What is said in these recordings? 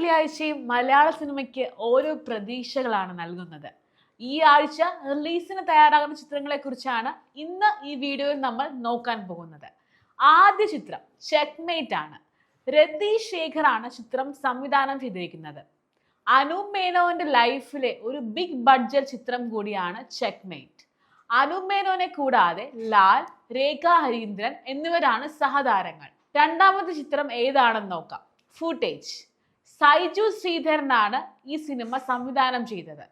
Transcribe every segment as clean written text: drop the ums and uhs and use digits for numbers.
വെള്ളിയാഴ്ചയും മലയാള സിനിമയ്ക്ക് ഓരോ പ്രതീക്ഷകളാണ് നൽകുന്നത്. ഈ ആഴ്ച റിലീസിന് തയ്യാറാകുന്ന ചിത്രങ്ങളെ കുറിച്ചാണ് ഇന്ന് ഈ വീഡിയോയിൽ നമ്മൾ നോക്കാൻ പോകുന്നത്. ആദ്യ ചിത്രം ചെക്ക്മേറ്റ് ആണ്. രതീഷ് ശേഖർ ആണ് ചിത്രം സംവിധാനം ചെയ്തിരിക്കുന്നത്. അനൂപ് മേനോന്റെ ലൈഫിലെ ഒരു ബിഗ് ബഡ്ജറ്റ് ചിത്രം കൂടിയാണ് ചെക്ക്മേറ്റ്. അനൂപ് മേനോനെ കൂടാതെ ലാൽ, രേഖ ഹരീന്ദ്രൻ എന്നിവരാണ് സഹതാരങ്ങൾ. രണ്ടാമത്തെ ചിത്രം ഏതാണെന്ന് നോക്കാം. ഫൂട്ടേജ്. സൈജു ശ്രീധരനാണ് ഈ സിനിമ സംവിധാനം ചെയ്തത്.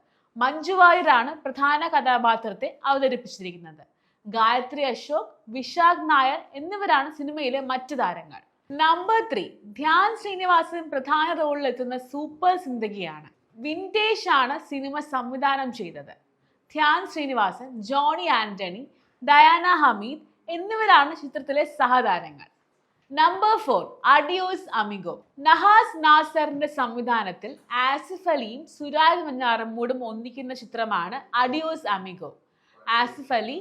മഞ്ജു വാര്യരാണ് പ്രധാന കഥാപാത്രത്തെ അവതരിപ്പിച്ചിരിക്കുന്നത്. ഗായത്രി അശോക്, വിശാഖ് നായർ എന്നിവരാണ് സിനിമയിലെ മറ്റു താരങ്ങൾ. നമ്പർ 3 ധ്യാൻ ശ്രീനിവാസൻ പ്രധാന റോളിൽ എത്തുന്ന സൂപ്പർ സിന്ദഗിയാണ്. വിൻറ്റേജ് ആണ് സിനിമ സംവിധാനം ചെയ്തത്. ധ്യാൻ ശ്രീനിവാസൻ, ജോണി ആന്റണി, ഡയാന ഹമീദ് എന്നിവരാണ് ചിത്രത്തിലെ സഹതാരങ്ങൾ. നമ്പർ 4 അഡിയോസ് അമിഗോ. നഹാസ് നാസറിന്റെ സംവിധാനത്തിൽ ആസിഫ് അലിയും സുരാജ് വെഞ്ഞാറമ്മൂടും ഒന്നിക്കുന്ന ചിത്രമാണ് അഡിയോസ് അമിഗോ. ആസിഫ് അലി,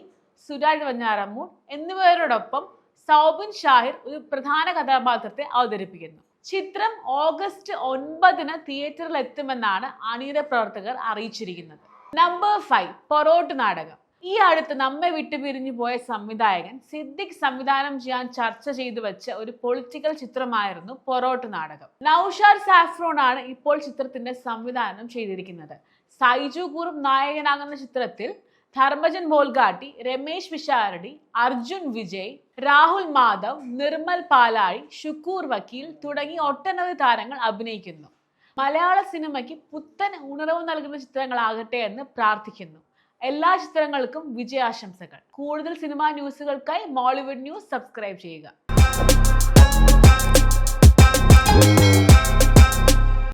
സുരാജ് വെഞ്ഞാറമ്മൂട് എന്നിവരോടൊപ്പം സൗബിൻ ഷാഹിർ ഒരു പ്രധാന കഥാപാത്രത്തെ അവതരിപ്പിക്കുന്നു. ചിത്രം ഓഗസ്റ്റ് 9 തിയേറ്ററിൽ എത്തുമെന്നാണ് അണിയറ പ്രവർത്തകർ അറിയിച്ചിരിക്കുന്നത്. നമ്പർ 5 പൊറോട്ട് നാടകം. ഈ അടുത്ത് നമ്മെ വിട്ടുപിരിഞ്ഞു പോയ സംവിധായകൻ സിദ്ദിഖ് സംവിധാനം ചെയ്യാൻ ചർച്ച ചെയ്തു വെച്ച ഒരു പൊളിറ്റിക്കൽ ചിത്രമായിരുന്നു പൊറോട്ട് നാടകം. നൗഷാദ് സാഫ്രോൺ ആണ് ഇപ്പോൾ ചിത്രത്തിന്റെ സംവിധാനം ചെയ്തിരിക്കുന്നത്. സൈജു കുറുപ്പ് നായകനാകുന്ന ചിത്രത്തിൽ ധർമ്മജൻ ബോൾഗാട്ടി, രമേശ് പിഷാരടി, അർജുൻ വിജയ്, രാഹുൽ മാധവ്, നിർമ്മൽ പാലാഴി, ഷുക്കൂർ വക്കീൽ തുടങ്ങി ഒട്ടനവധി താരങ്ങൾ അഭിനയിക്കുന്നു. മലയാള സിനിമയ്ക്ക് പുത്തൻ ഉണർവ് നൽകുന്ന ചിത്രങ്ങളാകട്ടെ എന്ന് പ്രാർത്ഥിക്കുന്നു. എല്ലാ ചിത്രങ്ങൾക്കും വിജയാശംസകൾ. കൂടുതൽ സിനിമാ ന്യൂസുകൾക്കായി മോളിവുഡ് ന്യൂസ് സബ്സ്ക്രൈബ് ചെയ്യുക.